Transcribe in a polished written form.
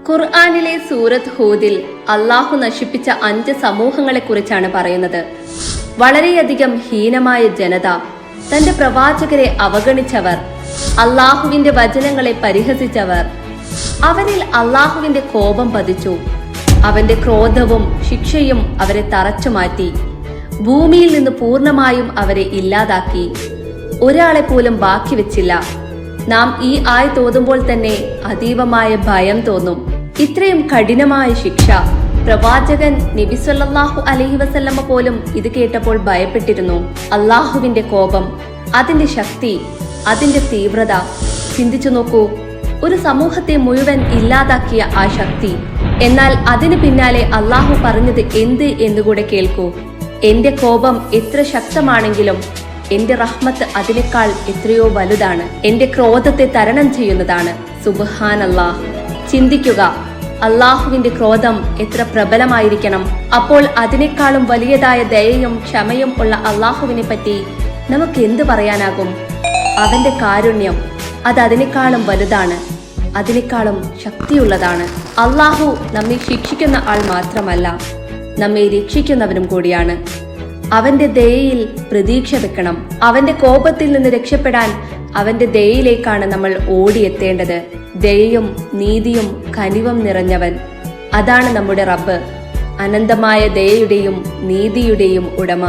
ഖുർആനിലെ സൂറത്ത് ഹൂദിൽ അള്ളാഹു നശിപ്പിച്ച 5 സമൂഹങ്ങളെ കുറിച്ചാണ് പറയുന്നത്. വളരെയധികം ഹീനമായ ജനത, തന്റെ പ്രവാചകരെ അവഗണിച്ചവർ, അള്ളാഹുവിന്റെ വചനങ്ങളെ പരിഹസിച്ചവർ. അവരിൽ അള്ളാഹുവിന്റെ കോപം പതിച്ചു. അവന്റെ ക്രോധവും ശിക്ഷയും അവരെ തറച്ചു മാറ്റി. ഭൂമിയിൽ നിന്ന് പൂർണ്ണമായും അവരെ ഇല്ലാതാക്കി. ഒരാളെ പോലും ബാക്കി വെച്ചില്ല. നാം ഈ ആയത്ത് ഓതുമ്പോൾ തന്നെ അതീവമായ ഭയം തോന്നും. ഇത്രയും കഠിനമായ ശിക്ഷ. പ്രവാചകൻ നബി സല്ലല്ലാഹു അലൈഹി വസല്ലമ പോലും ഇത് കേട്ടപ്പോൾ ഭയപ്പെട്ടിരുന്നു. അള്ളാഹുവിന്റെ കോപം, അതിന്റെ ശക്തി, അതിന്റെ തീവ്രത ചിന്തിച്ചു നോക്കൂ. ഒരു സമൂഹത്തെ മുഴുവൻ ഇല്ലാതാക്കിയ ആ ശക്തി. എന്നാൽ അതിന് പിന്നാലെ അള്ളാഹു പറഞ്ഞത് എന്ത് എന്നുകൂടെ കേൾക്കൂ. എന്റെ കോപം എത്ര ശക്തമാണെങ്കിലും എന്റെ റഹ്മത്ത് അതിനേക്കാൾ എത്രയോ വലുതാണ്. എന്റെ ക്രോധത്തെ തരണം ചെയ്യുന്നതാണ്. സുബ്ഹാനല്ലാഹ്. ചിന്തിക്കുക, അള്ളാഹുവിന്റെ ക്രോധം എത്ര പ്രബലമായിരിക്കണം. അപ്പോൾ അതിനേക്കാളും വലിയതായ ദയയും ക്ഷമയും ഉള്ള അള്ളാഹുവിനെ പറ്റി നമുക്ക് എന്ത് പറയാനാകും? അവന്റെ കാരുണ്യം അത് അതിനേക്കാളും വലുതാണ്, അതിനേക്കാളും ശക്തിയുള്ളതാണ്. അള്ളാഹു നമ്മെ ശിക്ഷിക്കുന്ന ആൾ മാത്രമല്ല, നമ്മെ രക്ഷിക്കുന്നവനും കൂടിയാണ്. അവന്റെ ദയയിൽ പ്രതീക്ഷ വെക്കണം. അവന്റെ കോപത്തിൽ നിന്ന് രക്ഷപ്പെടാൻ അവന്റെ ദയയിലേക്കാണ് നമ്മൾ ഓടിയെത്തേണ്ടത്. ദയയും നീതിയും കനിവും നിറഞ്ഞവൻ, അതാണ് നമ്മുടെ റബ്ബ്, അനന്തമായ ദയയുടെയും നീതിയുടെയും ഉടമ.